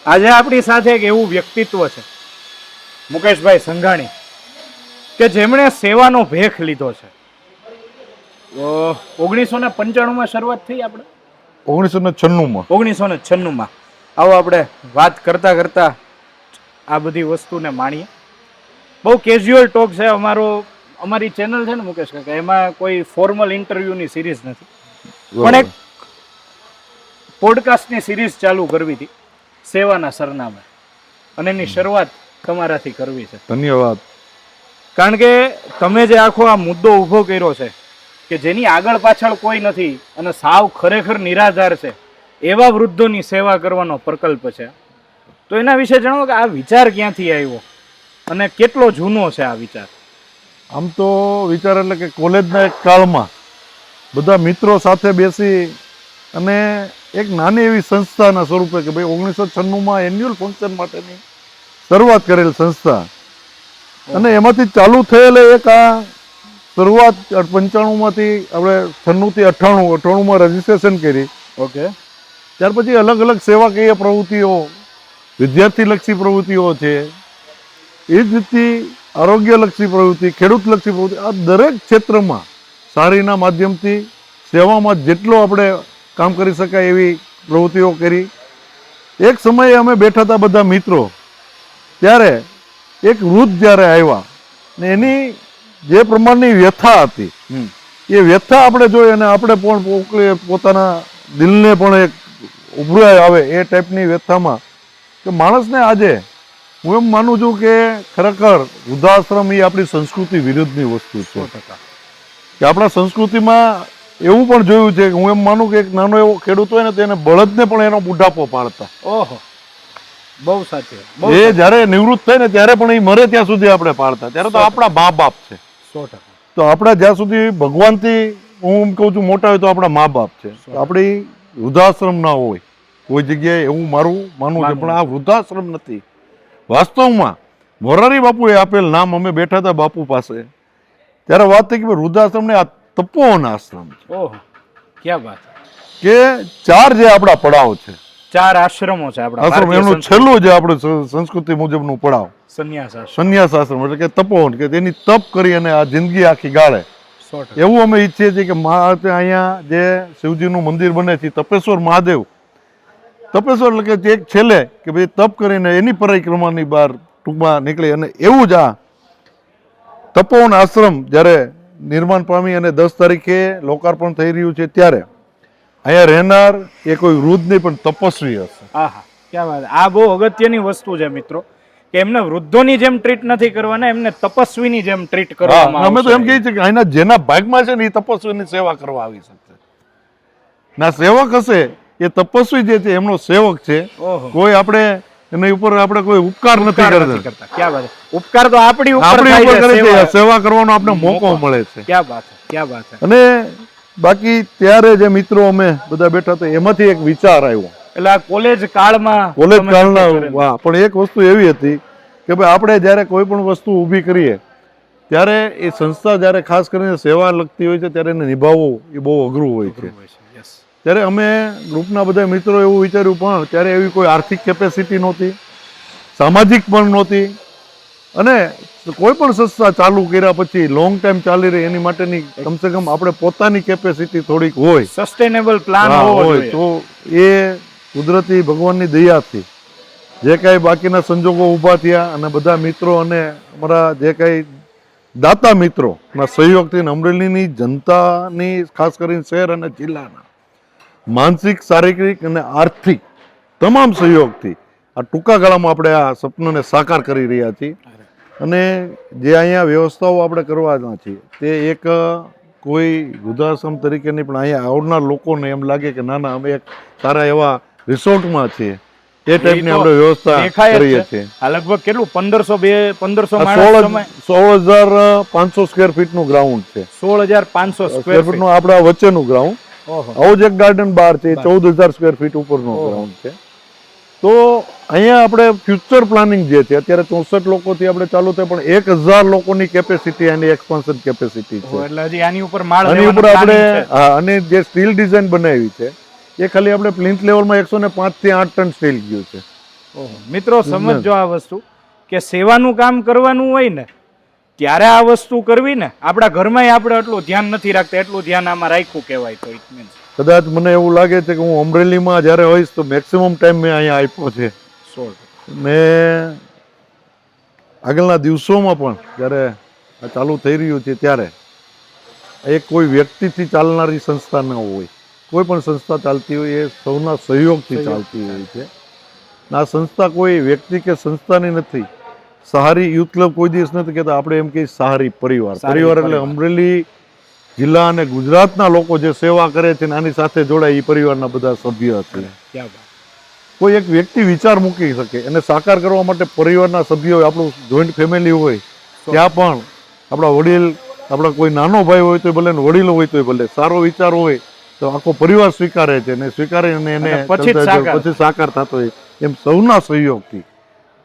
આજે આપણી સાથે એક એવું વ્યક્તિત્વ છે મુકેશભાઈ સંઘાણી કે જેમણે સેવાનો ભેખ લીધો છે. 1995 શરૂઆત થઈ આપણે 1996 આવો આપણે વાત કરતા કરતા આ બધી વસ્તુને માણીએ. બહુ કેઝ્યુઅલ ટોક છે અમારી ચેનલ છે ને મુકેશ કાકા, એમાં કોઈ ફોર્મલ ઇન્ટરવ્યુની સિરીઝ નથી, પણ એક પોડકાસ્ટની સિરીઝ ચાલુ કરવી હતી સેવાના સરનામે, અને એની શરૂઆત તમારાથી કરવી છે. ધન્યવાદ. કારણ કે તમે જે આખો આ મુદ્દો ઊભો કર્યો છે કે જેની આગળ પાછળ કોઈ નથી અને સાવ ખરેખર નિરાધાર છે એવા વૃદ્ધોની સેવા કરવાનો પ્રકલ્પ છે, તો એના વિશે જણાવો કે આ વિચાર ક્યાંથી આવ્યો અને કેટલો જૂનો છે આ વિચાર? આમ તો વિચાર એટલે કે કોલેજના એક કાળમાં બધા મિત્રો સાથે બેસી અને એક નાની એવી સંસ્થાના સ્વરૂપે કે ભાઈ 1996 એન્યુઅલ ફંક્શન માટેની શરૂઆત કરેલ સંસ્થા, અને એમાંથી ચાલુ થયેલ એક આ શરૂઆત 95 આપણે 96 થી 98 રજીસ્ટ્રેશન કરી. ઓકે. ત્યાર પછી અલગ અલગ સેવાકીય પ્રવૃત્તિઓ, વિદ્યાર્થીલક્ષી પ્રવૃત્તિઓ છે, એ જ રીતે આરોગ્યલક્ષી પ્રવૃત્તિ, ખેડૂતલક્ષી પ્રવૃત્તિ, આ દરેક ક્ષેત્રમાં સારીના માધ્યમથી સેવામાં જેટલો આપણે કામ કરી શકાય એવી પ્રવૃત્તિઓ કરી. એક સમયે અમે બેઠા હતા બધા મિત્રો, ત્યારે એક વૃદ્ધ જ્યારે આવ્યા ને એની જે પ્રમાણની વ્યથા હતી એ વ્યથા આપણે જોઈ અને આપણે પણ પોતાના દિલને પણ એક ઉભરાય આવે એ ટાઈપની વ્યથામાં કે માણસને આજે હું એમ માનું છું કે ખરેખર વૃદ્ધાશ્રમ એ આપણી સંસ્કૃતિ વિરુદ્ધની વસ્તુ છે. કે આપણા સંસ્કૃતિમાં એવું પણ જોયું છે કે હું એમ માનું કે એક નાનો એવો ખેડૂત હોય ને તેને બળદને પણ એનો બુઢાપો પાડતા. ઓહો, બહુ સાચી. એ જ્યારે નિવૃત્ત થાય ને ત્યારે પણ એ મરે ત્યાં સુધી આપણે પાડતા. ત્યારે તો આપણા મા બાપ છે. 100%. તો આપણા જ્યાં સુધી ભગવાનથી હું એમ કહું છું મોટા હોય તો આપણા મા બાપ છે. આપણી વૃદ્ધાશ્રમ ના હોય કોઈ જગ્યાએ, એવું મારું માનવું છે. પણ આ વૃદ્ધાશ્રમ નથી. વાસ્તવમાં મોરારી બાપુએ આપેલ નામ, અમે બેઠા હતા બાપુ પાસે, ત્યારે વાત થઈ કે વૃદ્ધાશ્રમ ને આ તપોવન આશ્રમ છે. ઓહો, ક્યાં વાત. કે 4 જે આપણા પડાવ છે, 4 આશ્રમો છે આપણા આશ્રમ, એનું છેલ્લું જે આપણે સંસ્કૃતિ મુજબનું પડાવ સંન્યાસ આશ્રમ, એટલે કે તપોવન, કે તેની તપ કરી અને આ જિંદગી આખી ગાળે. એવું અમે ઈચ્છીએ છીએ કે અહીંયા જે શિવજીનું મંદિર બને છે તપેશ્વર મહાદેવ, તપેશ્વર એટલે કે એક છેલ્લે કે ભાઈ તપ કરીને એની પરિક્રમાની બહાર ટૂંકમાં નીકળી, અને એવું જ આ તપોવન આશ્રમ જ્યારે નિર્માણ પામી અને 10 તારીખે લોકાર્પણ થઈ રહ્યું છે, ત્યારે અહીંયા રહેનાર એ કોઈ વૃદ્ધ નહીં પણ તપસ્વી હશે. આહા, ક્યાં વાત. આ બહુ અગત્યની વસ્તુ છે મિત્રો, કે એમને વૃદ્ધોની જેમ ટ્રીટ નથી કરવાના, એમને તપસ્વીની જેમ ટ્રીટ કરવામાં આવશે. અમે તો એમ કહીએ છીએ કે અહીંના જેના ભાગમાં છે ને એ તપસ્વીની સેવા કરવા આવી શકશે. ના સેવક હશે એ તપસ્વી જે છે એમનો સેવક છે. કોઈ આપણે એની ઉપર આપણે કોઈ ઉપકાર નથી કરતા. ક્યાં વાત. ઉપકાર તો આપણી ઉપર કરે છે, સેવા કરવાનો આપણે મોકો મળે છે. ક્યાં વાત, ક્યાં વાત. અને બાકી ત્યારે જે મિત્રો અમે બધા બેઠા હતા એમાંથી એક વિચાર આવ્યો. એટલે આ કોલેજ કાળના પણ એક વસ્તુ એવી હતી કે ભાઈ આપણે જ્યારે કોઈ પણ વસ્તુ ઊભી કરીએ ત્યારે એ સંસ્થા જ્યારે ખાસ કરીને સેવા લગતી હોય છે ત્યારે એને નિભાવવું એ બહુ અઘરું હોય છે. ત્યારે અમે ગ્રુપના બધા મિત્રો એવું વિચાર્યું, પણ ત્યારે એવી કોઈ આર્થિક કેપેસિટી નહોતી, સામાજિક પણ નહોતી, અને કોઈ પણ સંસ્થા ચાલુ કર્યા પછી લોંગ ટાઈમ ચાલી રહી એની માટેની કમસે કમ આપણે પોતાની કેપેસિટી થોડીક હોય, સસ્ટેનેબલ પ્લાન હોય, તો એ કુદરતી ભગવાનની દયાથી જે કાંઈ બાકીના સંજોગો ઊભા થયા અને બધા મિત્રો અને અમારા જે કાંઈ દાતા મિત્રોના સહયોગથી અમરેલીની જનતાની, ખાસ કરીને શહેર અને જિલ્લાના માનસિક, શારીરિક અને આર્થિક તમામ સહયોગથી આ ટૂંકા ગાળામાં આપણે આ સપનાને સાકાર કરી રહ્યા છીએ. અને જે અહીંયા વ્યવસ્થાઓ આપણે કરવાના છીએ તે એક કોઈ વૃદ્ધાશ્રમ તરીકે નહીં, પણ અહીંયા આવનાર લોકોને એમ લાગે કે ના ના અમે એક સારા એવા રિસોર્ટમાં છીએ, એ ટાઈપની આપણે વ્યવસ્થા કરીએ છીએ. લગભગ કેટલું 16,500 સ્ક્વેર ફીટનું ગ્રાઉન્ડ છે. 16,500 સ્ક્વેર ફીટનું આપણા વચ્ચેનું ગ્રાઉન્ડ. આવું જ એક ગાર્ડન બહાર છે, 14,000 સ્ક્વેર ફીટ ઉપરનો ગ્રાઉન્ડ છે. તો અહીંયા આપણે ફ્યુચર પ્લાનિંગ જે છે, અત્યારે 64 લોકોથી આપણે ચાલુ થાય, પણ 1,000 લોકોની કેપેસિટી એની એક્સપાન્શન કેપેસિટી છે. એટલે હજી આની ઉપર માળ આની ઉપર આપણે અને જે સ્ટીલ ડિઝાઇન બનાવી છે એ ખાલી આપણે પ્લિન્થ લેવલમાં 105 થી 8 ટન સ્ટીલ ગયું છે. ઓહો. મિત્રો સમજો આ વસ્તુ કે સેવાનું કામ કરવાનું હોય ને ત્યારે આ વસ્તુ કરવી ને આપણા ઘરમાં આપણે એટલું ધ્યાન નથી રાખતા, એટલું ધ્યાન આમાં રાખ્યું કહેવાય. તો ઇટ મીન્સ કદાચ મને એવું લાગે છે કે હું અમરેલીમાં જ્યારે હોઈશ તો મેક્સિમમ ટાઈમ મેં અહીંયા આપ્યો છે. 16 ને આગળના દિવસોમાં પણ જ્યારે આ ચાલુ થઈ રહ્યું છે ત્યારે એ કોઈ વ્યક્તિથી ચાલનારી સંસ્થા ન હોય. કોઈ પણ સંસ્થા ચાલતી હોય એ સૌના સહયોગથી ચાલતી હોય છે. આ સંસ્થા કોઈ વ્યક્તિ કે સંસ્થાની નથી. સહારી યુથ ક્લબ કોઈ દિવસ નથી કહેતા, આપણે એમ કહીએ સહારી પરિવાર. પરિવાર એટલે અમરેલી જિલ્લા અને ગુજરાતના લોકો જે સેવા કરે છે ને આની સાથે જોડાય એ પરિવારના બધા સભ્ય છે. ક્યાં વાત. કોઈ એક વ્યક્તિ વિચાર મૂકી શકે એને સાકાર કરવા માટે પરિવારના સભ્યો હોય, આપણું જોઈન્ટ ફેમિલી હોય ત્યાં પણ આપણા વડીલ, આપણા કોઈ નાનો ભાઈ હોય તો ભલે, વડીલો હોય તો ભલે, સારો વિચાર હોય તો આખો પરિવાર સ્વીકારે છે ને સ્વીકારે એને પછી સાકાર થતો હોય. એમ સૌના સહયોગથી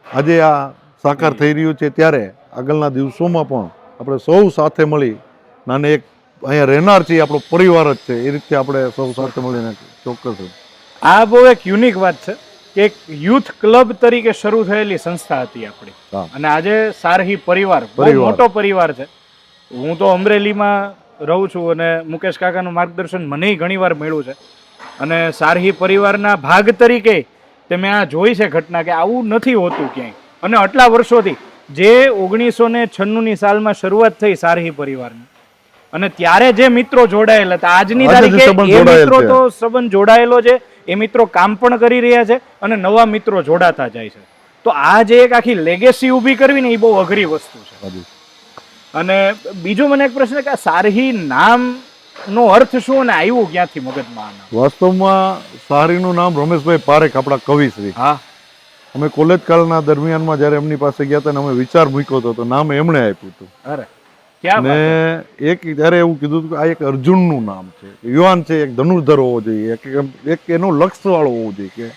આજે આ સાકાર થઈ રહ્યું છે. ત્યારે આગળના દિવસોમાં પણ આપણે સૌ સાથે મળી નાને એક અહીંયા રહેનાર છે આપણો પરિવાર જ છે એ રીતે આપણે સૌ સાથે મળીને ચોક્કસ. આ બહુ એક યુનિક વાત છે કે એક યુથ ક્લબ તરીકે શરૂ થયેલી સંસ્થા હતી આપણી, અને આજે સારહી પરિવાર બહુ મોટો પરિવાર છે. હું તો અમરેલીમાં રહું છું અને મુકેશ કાકાનું માર્ગદર્શન મને ઘણી વાર મળ્યું છે, અને સારહી પરિવારના ભાગ તરીકે તમે આ જોઈ છે ઘટના કે આવું નથી હોતું ક્યાંય. અને આટલા વર્ષોથી જે 1996ની સાલમાં શરૂઆત થઈ સારહી પરિવારની, અને ત્યારે જે મિત્રો જોડાયેલા હતા આજની તારીખે એ મિત્રો તો સંબંધ જોડાયેલો છે, એ મિત્રો કામ પણ કરી રહ્યા છે અને નવા મિત્રો જોડાતા જાય છે. તો આ જે એક આખી લેગેસી ઊભી કરવી ને એ બહુ અઘરી વસ્તુ છે. અને બીજો મને એક પ્રશ્ન કે આ સારહી નામ નો અર્થ શું અને આવ્યું ક્યાંથી મગજમાં? વાસ્તવમાં સારહીનું નામ રમેશભાઈ પારેખ, આપણા કવિશ્રી. હા, અમે કોલેજ કાળના દરમિયાનમાં જ્યારે એમની પાસે ગયા હતા ને અમે વિચાર મૂક્યો હતો તો નામ એમણે આપ્યું હતું. અરે ક્યાં ને એક ત્યારે એવું કીધું હતું કે આ એક અર્જુનનું નામ છે, યુવાન છે, એક ધનુર્ધર હોવો જોઈએ, એક એનો લક્ષ્ય વાળો હોવો જોઈએ, કે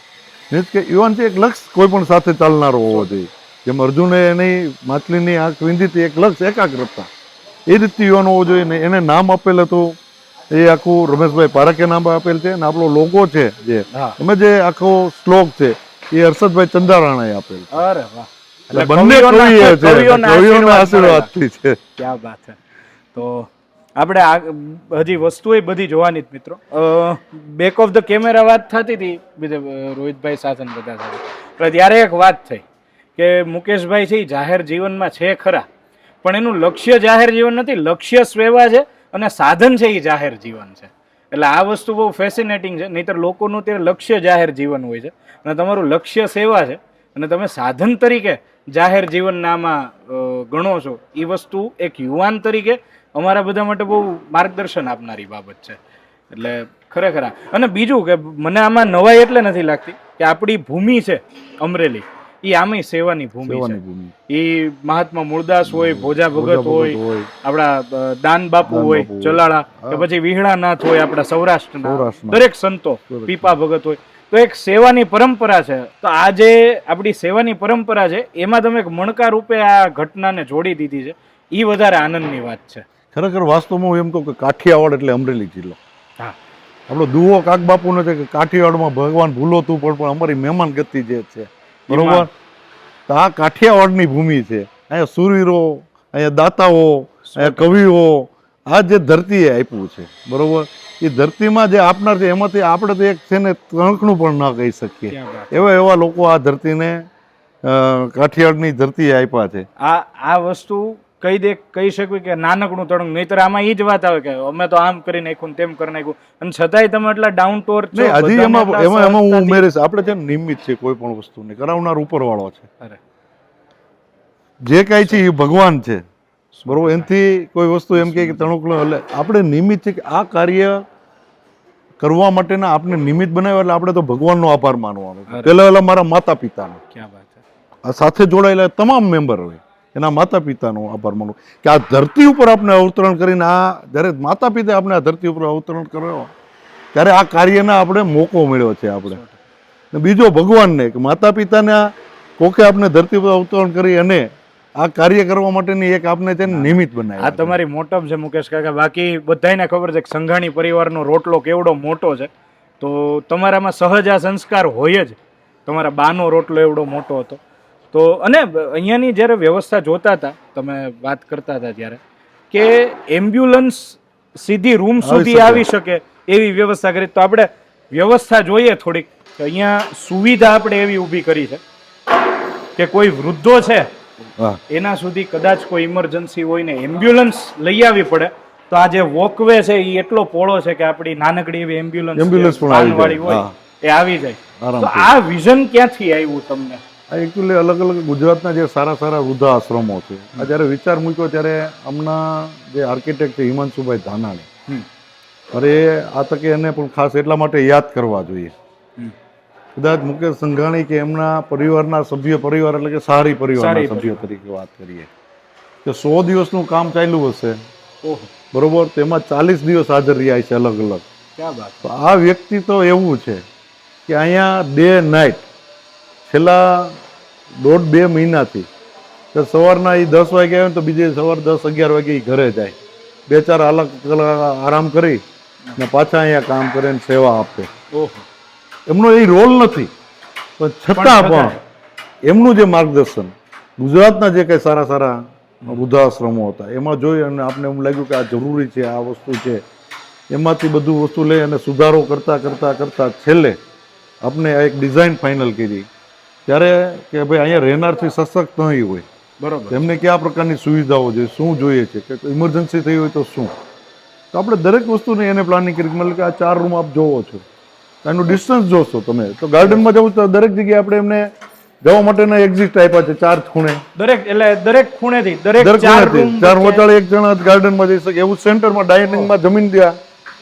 મીન્સ કે યુવાન છે એક લક્ષ્ય કોઈ પણ સાથે ચાલનારો હોવો જોઈએ. જેમ અર્જુને એની માછલીની આંખ વીંધી હતી, એક લક્ષ્ય એકાગ્રતા, એ રીતે યુવાન હોવો જોઈએ. ને એને નામ આપેલ હતું એ આખું રમેશભાઈ પારેખે નામ આપેલ છે. અને આપણો લોગો છે જે અમે જે આખો શ્લોક છે એ હર્ષદભાઈ ચંદારાણાએ આપેલ. અરે વાહ, બંને કવિઓના આશીર્વાદથી છે. ક્યાં વાત છે. તો આપણે હજી વસ્તુ એ બધી જોવાની જ મિત્રો. બેક ઓફ ધ કેમેરા વાત થતી હતી બીજે રોહિતભાઈ સાથે બધા સાથે, પણ ત્યારે એક વાત થઈ કે મુકેશભાઈ છે એ જાહેર જીવનમાં છે ખરા, પણ એનું લક્ષ્ય જાહેર જીવન નથી, લક્ષ્ય સેવા છે અને સાધન છે એ જાહેર જીવન છે. એટલે આ વસ્તુ બહુ ફેસિનેટિંગ છે. નહીંતર લોકોનું ત્યારે લક્ષ્ય જાહેર જીવન હોય છે અને તમારું લક્ષ્ય સેવા છે અને તમે સાધન તરીકે જાહેર જીવનનામાં ગણો છો. એ વસ્તુ એક યુવાન તરીકે અમારા બધા માટે બહુ માર્ગદર્શન આપનારી બાબત છે. એટલે ખરેખર. અને બીજું કે મને આમાં નવાઈ એટલે નથી લાગતી કે આપણી ભૂમિ છે અમરેલી, એ આમે સેવાની ભૂમિ છે. એ મહાત્મા મૂળદાસ હોય, ભોજા ભગત હોય, આપણા દાન બાપુ હોય ચલાળા, કે પછી વિહળાનાથ હોય આપણા સૌરાષ્ટ્રના, દરેક સંતો, પીપા ભગત હોય. તો એક સેવાની પરંપરા છે. તો આ જે આપણી સેવાની પરંપરા છે એમાં તમે એક મણકા રૂપે આ ઘટનાને જોડી દીધી છે, એ વધારે આનંદની વાત છે. ખરેખર વાસ્તવમાં હું એમ કહું કે કાઠિયાવાડ એટલે અમરેલી જિલ્લો. હા, આપણો દુહો કાકબાપુનો છે કે કાઠિયાવાડમાં ભગવાન ભૂલો તું પણ અમારી મહેમાન ગતિ જે છે, બરોબર. તો આ કાઠિયાવાડની ભૂમિ છે. અહીંયા સુરવીરો, અહીંયા દાતાઓ, અહીંયા કવિઓ, આ જે ધરતીએ આપ્યું છે, બરોબર. એ ધરતીમાં જે આપનાર છે એમાંથી આપણે તો એક છે ને તણખનું પણ ન કહી શકીએ એવા લોકો આ ધરતીને કાઠિયાવાડની ધરતીએ આપ્યા છે. આ વસ્તુ કહી શકવી કે નાનકડું તણખ, નહીતર આમાં એ જ વાત આવે કે અમે તો આમ કરી નાખ્યું તેમ કરી નાખ્યું, અને છતાંય તમે એટલા ડાઉન ટુ અર્થ છો. હજી એમાં હું ઉમેરીશ, આપણે છે ને નિમિત્ત છે, કોઈ પણ વસ્તુને કરાવનાર ઉપરવાળો છે. જે કાંઈ છે એ ભગવાન છે, બરોબર. એનાથી કોઈ વસ્તુ એમ કે તણુકલો એટલે આપણે નિમિત્ત છે કે આ કાર્ય કરવા માટેના આપણે નિમિત્ત બનાવ્યા એટલે આપણે તો ભગવાનનો આભાર માનવાનો. પહેલા મારા માતા પિતાનો, આ સાથે જોડાયેલા તમામ મેમ્બર હોય એના માતા પિતાનો આભાર માનવો કે આ ધરતી ઉપર આપણે અવતરણ કરીને, આ જ્યારે માતા પિતા આપણે આ ધરતી ઉપર અવતરણ કર્યો ત્યારે આ કાર્યના આપણે મોકો મળ્યો છે આપણે. બીજો ભગવાનને કે માતા પિતાને કોકે આપણે ધરતી ઉપર અવતરણ કરી અને આ કાર્ય કરવા માટેની એક આપને છે નિમિત્ત બનાવ્યા. આ તમારી મોટપ છે મુકેશ કાકા. બાકી બધાને ખબર છે કે સંઘાણી પરિવારનો રોટલો કેવડો મોટો છે, તો તમારામાં સહજ આ સંસ્કાર હોય જ તમારા બાનો રોટલો એવડો મોટો હતો. તો અને અહીંયાની જ્યારે વ્યવસ્થા જોતા હતા, તમે વાત કરતા હતા ત્યારે, કે એમ્બ્યુલન્સ સીધી રૂમ સુધી આવી શકે એવી વ્યવસ્થા કરી. તો આપણે વ્યવસ્થા જોઈએ થોડીક. અહીંયા સુવિધા આપણે એવી ઊભી કરી છે કે કોઈ વૃદ્ધો છે હા એના સુધી કદાચ કોઈ ઇમરજન્સી હોય ને એમ્બ્યુલન્સ લઈ આવી પડે તો આ જે વોકવે છે એ એટલો પોળો છે કે આપણી નાનકડી એવી Ambulance એમ્બ્યુલન્સ પણ આવી વાળી જાય. હોય હા. એ આવી જાય. તો આરામથી. આ વિઝન ક્યાંથી આવ્યું તમને? આ એકચ્યુઅલી અલગ અલગ ગુજરાતના જે સારા સારા વૃદ્ધાશ્રમો છે, આ જ્યારે વિચાર મૂક્યો ત્યારે હમણાં જે આર્કિટેક્ટ છે હિમાંશુભાઈ ધાનાણી, અરે આ તકે એને પણ ખાસ એટલા માટે યાદ કરવા જોઈએ. કદાચ મુકેશ સંઘાણી કે એમના પરિવારના પરિવાર એટલે કે સારી પરિવારના સભ્યો તરીકે વાત કરીએ કે 100 દિવસનું કામ ચાલ્યું હશે, ઓહો, બરોબર, તેમાં 40 દિવસ હાજર રહ્યા છે અલગ અલગ. ક્યાં વાત. તો આ વ્યક્તિ તો એવું છે કે અહીંયા ડે નાઇટ છેલ્લા 1.5-2 મહિનાથી તો સવારના એ 10 વાગે આવે ને તો બીજે સવાર 10-11 વાગે એ ઘરે જાય, 2-4 અલગ આરામ કરી ને પાછા અહીંયા કામ કરે ને સેવા આપે. ઓહો, એમનો એ રોલ નથી, પણ છતાં પણ એમનું જે માર્ગદર્શન ગુજરાતના જે કંઈ સારા સારા વૃદ્ધાશ્રમો હતા એમાં જોઈ અને આપણે એમ લાગ્યું કે આ જરૂરી છે, આ વસ્તુ છે, એમાંથી બધું વસ્તુ લઈ અને સુધારો કરતાં કરતાં કરતાં છેલ્લે આપણે આ એક ડિઝાઇન ફાઇનલ કરી ત્યારે કે ભાઈ અહીંયા રહેનારથી સશક્ત નહીં હોય, બરોબર, તેમને કયા પ્રકારની સુવિધાઓ જોઈએ, શું જોઈએ છે, કે ઇમરજન્સી થઈ હોય તો શું. તો આપણે દરેક વસ્તુને એને પ્લાનિંગ કરી, મતલબ કે આ 4 રૂમ આપ જોવો છો, એનું ડિસ્ટન્સ જોશો તમે તો ગાર્ડનમાં જવું તો દરેક જગ્યાએ આપણે એમને જવા માટેના એક્ઝિટ આપ્યા છે 4 ખૂણે, દરેક ખૂણેથી દરેક દર ચાર ખૂણેથી room 4 વચાળે એક જણા ગાર્ડનમાં જઈ શકે એવું સેન્ટરમાં ડાઇનિંગમાં જમીન ત્યાં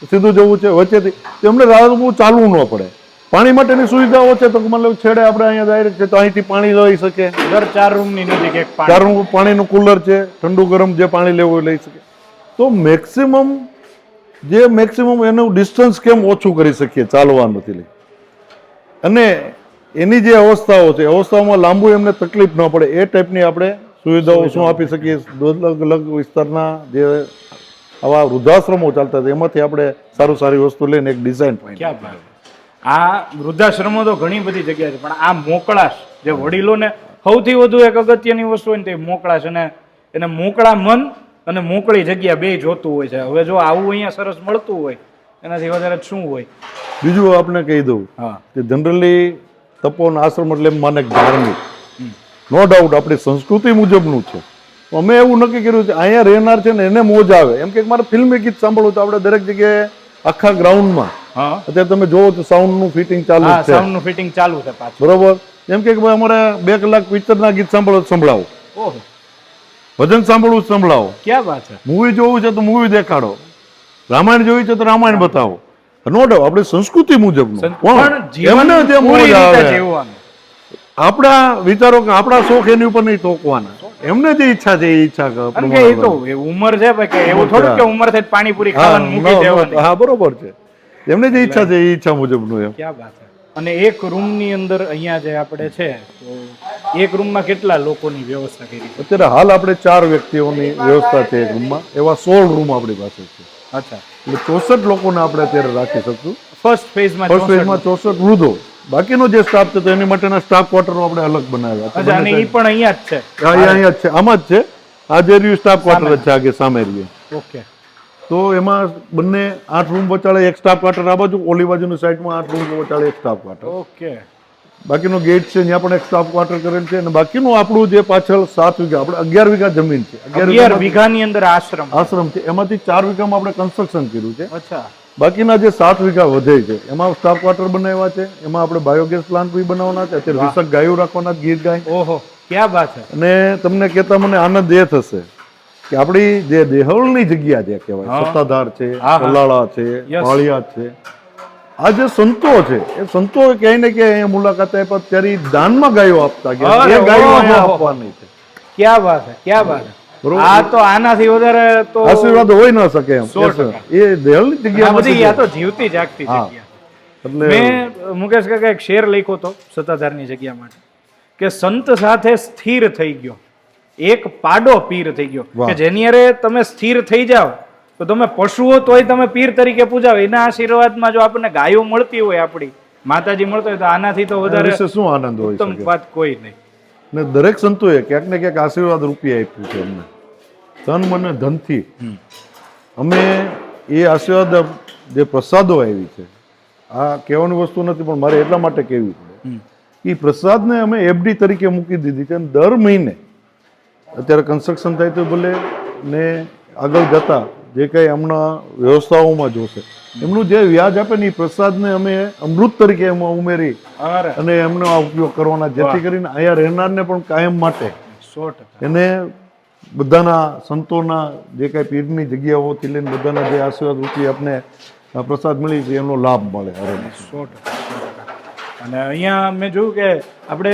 સીધું જવું છે વચ્ચેથી, તો એમને રાહ બહુ ચાલવું ન પડે. પાણી માટેની સુવિધાઓ છે તો મતલબ છેડે આપણે અહીંયા ડાયરેક્ટ છે તો અહીંથી પાણી લઈ શકે, દર 4 રૂમની નજીક એક 4 રૂમ પાણીનું કુલર છે, ઠંડુ ગરમ જે પાણી લેવું હોય લઈ શકે. તો મેક્સિમમ એનું ડિસ્ટન્સ કેમ ઓછું કરી શકીએ ચાલવાનુંથી લઈ, અને એની જે અવસ્થાઓ છે અવસ્થાઓમાં લાંબુ એમને તકલીફ ન પડે એ ટાઈપની આપણે સુવિધાઓ શું આપી શકીએ. અલગ અલગ વિસ્તારના જે આવા વૃદ્ધાશ્રમો ચાલતા હતા એમાંથી આપણે સારી વસ્તુ લઈને એક ડિઝાઇન ક્યાં ભાઈ. આ વૃદ્ધાશ્રમો તો ઘણી બધી જગ્યાએ છે, પણ આ મોકળાશ જે વડીલોને સૌથી વધુ એક અગત્યની વસ્તુ હોય ને તે મોકળાશ, અને એને મોકળા મન અને મોકળી જગ્યા બે જોતું હોય છે. હવે જો આવું અહીંયા સરસ મળતું હોય એનાથી વધારે શું હોય. બીજું આપણે કહી દઉં હા, કે જનરલી તપોન આશ્રમ એટલે એમ માને ધાર્મિક, નો ડાઉટ આપણી સંસ્કૃતિ મુજબનું છે. અમે એવું નક્કી કર્યું છે અહીંયા રહેનાર છે ને એને મોજ આવે, એમ કે મારે ફિલ્મી ગીત સાંભળવું તો આપણે દરેક જગ્યાએ આખા ગ્રાઉન્ડમાં હા, અત્યારે તમે જોવો તો સાઉન્ડનું ફિટિંગ ચાલુ હા, જ છે, સાઉન્ડનું ફિટિંગ ચાલુ છે પાછું, બરોબર. એમ કે ભાઈ અમારે 2 કલાક પિક્ચરના ગીત સંભળાવો, ઓહો, ભજન સાંભળવું સંભળાવો, ક્યાં વાત છે. મૂવી જોવું છે તો મૂવી દેખાડો, રામાયણ જોવી છે તો રામાયણ બતાવો. નો ડાઉટ આપણી સંસ્કૃતિ મુજબનું, પણ જીવન એમને જે મોજ પૂરી રીતે આવે, જીવવાનું. આપણા વિચારો કે આપણા શોખ એની ઉપર નહીં તોકવાના, એમને જે ઈચ્છા છે એ ઈચ્છા કારણ કે એ તો એ ઉંમર છે ભાઈ, કે એવું થોડું કે ઉંમર થાય પાણીપુરી ખાવાનું મૂકી દેવાની. હા બરોબર છે, એમને જે ઈચ્છા છે એ ઈચ્છા મુજબનું એમ. ક્યાં વાત છે. અને એક રૂમની અંદર અહીંયા જે આપણે છે તો એક રૂમમાં કેટલા લોકોની વ્યવસ્થા કરી છે? અત્યારે હાલ આપણે 4 વ્યક્તિઓની વ્યવસ્થા છે એક રૂમમાં, એવા 16 રૂમ આપણી પાસે છે. અચ્છા, એટલે 64 લોકોને આપણે અત્યારે રાખી શકશું. ફર્સ્ટ ફેઝમાં ફર્સ્ટ ફેઝમાં 64 વૃદ્ધો, બાકીનો જે સ્ટાફ છે તો એની માટેના સ્ટાફ ક્વાર્ટરો આપણે અલગ બનાવ્યા છે. અચ્છા, અને એ પણ અહીંયા જ છે? હા, અહીંયા જ છે, આમાં જ છે. આ જે રહ્યું સ્ટાફ ક્વાર્ટર જ છે આગે સામે રહ્યું. ઓકે, તો એમાં બંને 8 રૂમ વચાળે એક સ્ટાફ ક્વાર્ટર, આ બાજુ ઓલી બાજુની સાઈડમાં 8 રૂમ વચાળે એક સ્ટાફ ક્વાર્ટર. ઓકે, બાકીનો ગેટ છે ત્યાં પણ એક સ્ટાફ ક્વાર્ટર કરેલ છે, અને બાકીનું આપણું જે પાછળ 7 વીઘા, આપણે 11 વીઘા જમીન છે, 11 વીઘાની અંદર આશ્રમ છે, એમાંથી 4 વીઘામાં આપણે કન્સ્ટ્રક્શન કર્યું છે. અચ્છા, બાકીના જે 7 વીઘા વધે છે એમાં સ્ટાફ ક્વાર્ટર બનાવ્યા છે, એમાં આપણે બાયોગેસ પ્લાન્ટ બી બનાવવાના છે, અત્યારે વિસક ગાયો રાખવાના, ગીર ગાય. ઓહો, ક્યાં વાત છે. અને તમને કહેતા મને આનંદ એ થશે કે આપણી જે દેહળની જગ્યા જે કહેવાય, સત્તાધાર છે, કલાળા છે, પાળિયાદ છે, આ જે સંતો છે એ સંતો ક્યાંય ને ક્યાંય અહીંયા મુલાકાત આપ્યા ત્યારે દાનમાં ગાયો આપતા ગયા, એ ગાયો અહીંયા આપવાની છે. ક્યાં વાત છે, ક્યાં વાત છે. આ તો આનાથી વધારે તો આશીર્વાદ હોય ન શકે એમ. 100%. એ દેહળની જગ્યા બધી આ તો જીવતી જાગતી જગ્યા. એટલે મેં મુકેશ કાકા એક શેર લખ્યો હતો સત્તાધારની જગ્યા માટે, કે સંત સાથે સ્થિર થઈ ગયો એક પાડો પીર થઈ ગયો, કે જેની અરે તમે સ્થિર થઈ જાઓ તો તમે પશુઓ તોય તમે પીર તરીકે પૂજાવો. એના આશીર્વાદમાં જો આપણને ગાયો મળતી હોય આપણી માતાજી મળતો હોય તો આનાથી તો એના વધારે વિશે શું આનંદ હોય ઉત્તમ શકે? વાત કોઈ નહીં. ને દરેક સંતોએ ક્યાંક ને ક્યાંક આશીર્વાદ રૂપિયા આપ્યું છે અમને, તન મને ધનથી. અમે એ આશીર્વાદ જે પ્રસાદો આવી છે, આ કહેવાની વસ્તુ નથી પણ મારે એટલા માટે કહેવી પડે, એ પ્રસાદને અમે એફડી તરીકે મૂકી દીધી છે. અને દર મહિને અત્યારે કન્સ્ટ્રક્શન થાય તો ભલે ને આગળ જતા જે કંઈ હમણાં વ્યવસ્થાઓમાં જોશે એમનું જે વ્યાજ આપે ને એ પ્રસાદને અમે અમૃત તરીકે એમાં ઉમેરી અરે અને એમનો આ ઉપયોગ કરવાના, જેથી કરીને અહીંયા રહેનારને પણ કાયમ માટે 100%. એને બધાના સંતોના જે કાંઈ પીરની જગ્યાઓથી લઈને બધાના જે આશીર્વાદ રૂપી આપને આ પ્રસાદ મળી છે એનો લાભ મળે. અરે 100%. અને અહીંયા મેં જોયું કે આપણે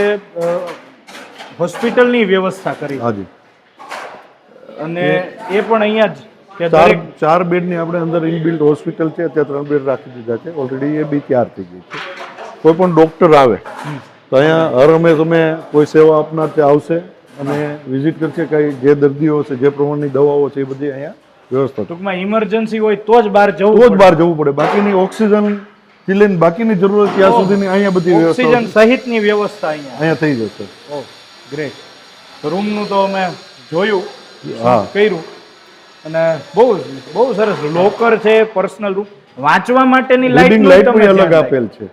હોસ્પિટલની વ્યવસ્થા કરી હાજી, અને એ પણ અહીંયા જ કે ચાર દરેક ચાર બેડની આપણે અંદર ઇનબિલ્ટ હોસ્પિટલ છે, ત્યાં 3 બેડ રાખી દીધા છે ઓલરેડી, એ બી તૈયાર થઈ ગઈ છે. કોઈ પણ ડૉક્ટર આવે તો અહીંયા હર હંમેશ અમે કોઈ સેવા આપનાર ત્યાં આવશે અને વિઝિટ કરશે, કઈ જે દર્દીઓ છે જે પ્રમાણની દવાઓ છે એ બધી અહીંયા વ્યવસ્થા છે. ટૂંકમાં ઇમરજન્સી હોય તો જ બહાર જવું તો જ પડે. બહાર જવું પડે, બાકીની ઓક્સિજન થી લઈને બાકીની જરૂરત ત્યાં સુધીની અહીંયા બધી વ્યવસ્થા ઓક્સિજન સહિતની વ્યવસ્થા અહીંયા. અહીંયા થઈ જશે. ઓહ ગ્રેટ. રૂમનું તો અમે જોયું, હા. કર્યું, અને બહુ સરસ લોકર છે, પર્સનલ રૂમ, વાંચવા માટેની રીડિંગ લાઈટ લાઇટ પણ અલગ આપેલ છે,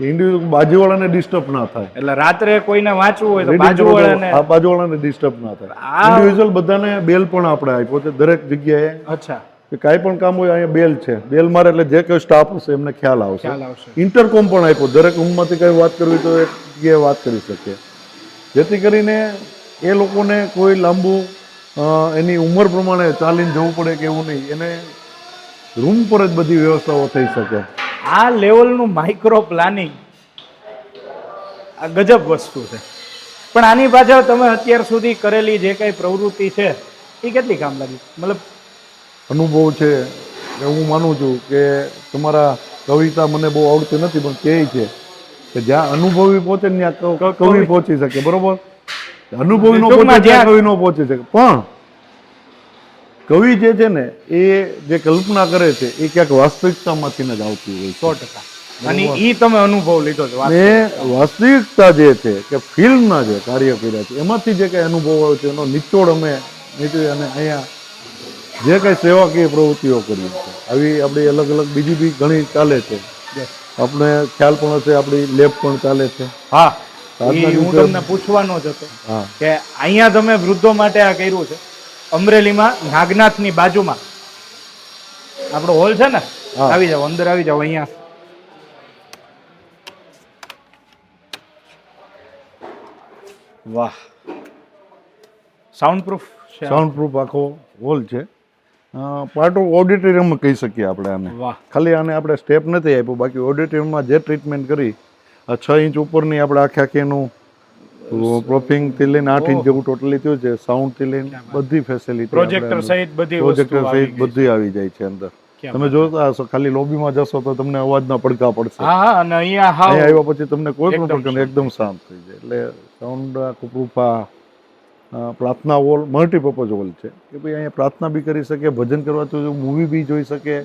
ઇન્ડિવિજ્યુઅલ બાજુવાળાને ડિસ્ટર્બ ના થાય. એટલે રાત્રે કોઈને વાંચવું હોય તો Reading બાજુવાળાને. આ બાજુવાળાને ડિસ્ટર્બ ના થાય. આ- ઇન્ડિવિજ્યુઅલ બધાને બેલ પણ આપણે આપ્યો છે દરેક જગ્યાએ, અચ્છા, કે કાંઈ પણ કામ હોય અહીંયા બેલ છે, બેલ મારે એટલે જે કોઈ સ્ટાફ હશે એમને ખ્યાલ આવશે. ખ્યાલ આવશે. ઇન્ટરકોમ પણ આપ્યો, દરેક રૂમમાંથી કઈ વાત કરવી તો એક જગ્યાએ વાત કરી શકે, જેથી કરીને એ લોકોને કોઈ લાંબુ એની ઉંમર પ્રમાણે ચાલીને જવું પડે કે એવું નહીં, એને રૂમ પર જ બધી વ્યવસ્થાઓ થઈ શકે. આ લેવલનું માઇક્રો પ્લાનિંગ આ ગજબ વસ્તુ છે. પણ આની પાછળ તમે અત્યાર સુધી કરેલી જે કઈ પ્રવૃત્તિ છે એ કેટલી કામ લાગી? મતલબ અનુભવ છે કે હું માનું છું કે તમારા કવિતા મને બહુ આવડતી નથી પણ કહે છે કે જ્યાં અનુભવી પહોંચે ને ત્યાં કવિ પહોંચી શકે. બરોબર, અનુભવી નો પહોંચે ત્યાં કવિ નો પહોંચી શકે. પણ કવિ જે છે ને એ જે કલ્પના કરે છે એ ક્યાંક વાસ્તવિકતામાંથી જ આવતી હોય છે. 100%. અને ઈ તમે અનુભવ લીધો છે. ને વાસ્તવિકતા જે છે કે ફિલ્મના જે કાર્ય કર્યા છે એમાંથી જે કઈ અનુભવ આવે છે એનો નિચોડ અમે નીકળી અને અહીંયા જે કઈ સેવાકીય પ્રવૃત્તિઓ કરી છે આવી આપણી અલગ અલગ બીજી બી ઘણી ચાલે છે. આપણે ખ્યાલ પણ હશે આપણી લેબ પણ ચાલે છે. હા, ઈ હું તમને પૂછવાનો જ હતો હા, કે અહીંયા તમે વૃદ્ધો માટે આ કર્યું છે. અમરેલીમાં નાગનાથની બાજુમાં આપણો હોલ છે ને, હા. આવી જાવ, અંદર આવી જાવ. અહીંયા વાહ, સાઉન્ડ પ્રૂફ છે. સાઉન્ડ પ્રૂફ આખો હોલ છે. પાર્ટ ઓફ ઓડિટોરિયમ કહી શકીએ આપણે આને. વાહ, ખાલી આને આપણે સ્ટેપ નથી આપ્યું, બાકી ઓડિટોરિયમમાં જે ટ્રીટમેન્ટ કરી 6 ઇંચ ઉપરની આપણે આખે એનું પ્રોફિંગ થી લઈને 8 ઇંચ જેવું ટોટલી થયું છે. સાઉન્ડ થી લઈને બધી ફેસિલિટી, પ્રોજેક્ટર સહિત બધી પ્રોજેક્ટર વસ્તુ સહિત બધી આવી જાય છે અંદર. તમે જોતા હશો, ખાલી લોબીમાં જશો તો તમને અવાજના પડઘા પડશે. હા હા, અને અહીંયા હાવ અહીંયા આવ્યા પછી તમને કોઈ પણ એકદમ પ્રકારનું એકદમ શાંત થઈ જાય. એટલે સાઉન્ડ આખું પ્રૂફ. આ પ્રાર્થના હોલ મલ્ટીપર્પઝ હોલ છે કે ભાઈ અહીંયા પ્રાર્થના બી કરી શકે, ભજન કરવા તો મૂવી બી જોઈ શકે,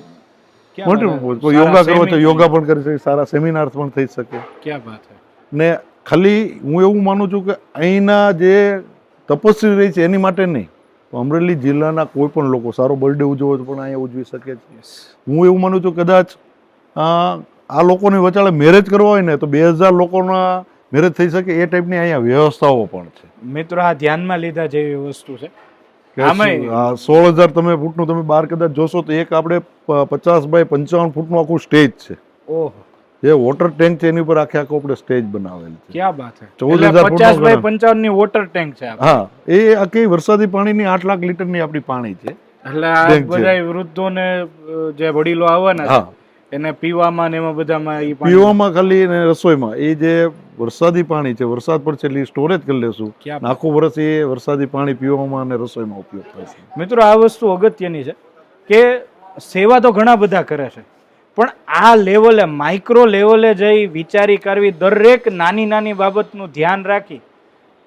ક્યાં મલ્ટીપર્પઝ. કોઈ સારા યોગા કરવા તો seminar- યોગા પણ કરી શકે, સારા સેમિનાર પણ થઈ શકે. ક્યાં વાત છે. ને ખાલી હું એવું માનું છું કે અહીંના જે તપસ્વી રહી છે એની માટે નહીં, તો અમરેલી જિલ્લાના કોઈ પણ લોકો સારો બર્થડે ઉજવો તો પણ અહીંયા ઉજવી શકે છે. હું એવું માનું છું કદાચ આ લોકોની વચાળે મેરેજ કરવા હોય ને તો 2000 લોકોના મેરેજ થઈ શકે એ ટાઈપની અહીંયા વ્યવસ્થાઓ પણ છે. મિત્રો, આ ધ્યાનમાં લીધા જેવી વસ્તુ છે. આમાંય 16,000 તમે ફૂટનું તમે બહાર કદાચ જોશો તો એક આપણે 50 બાય 55 ફૂટનું આખું સ્ટેજ છે. ઓહો, જે વોટર ટેન્ક છે એની ઉપર આખે આખો આપણે સ્ટેજ બનાવેલ છે. ક્યાં વાત છે. 14,000 50 બાય 55 ની વોટર ટેન્ક છે. હા, એ આખી વરસાદી પાણીની 8 લાખ લીટરની આપણી પાણી છે. એટલે આ tank છે. બધા વૃદ્ધોને જે વડીલો આવવાના હા, છે એને પીવામાં ને એમાં બધામાં ઈ પાણી પીવામાં ખાલી અને રસોઈમાં એ જે વરસાદી પાણી છે, વરસાદ પડશે એટલે સ્ટોરેજ કરી લેશું. ક્યાં આખું વર્ષ એ વરસાદી પાણી પીવામાં અને રસોઈમાં ઉપયોગ થશે. મિત્રો, આ વસ્તુ અગત્યની છે કે સેવા તો ઘણા બધા કરે છે, પણ આ લેવલે માઇક્રો લેવલે જઈ વિચારી કરવી, દરેક નાની નાની બાબતનું ધ્યાન રાખી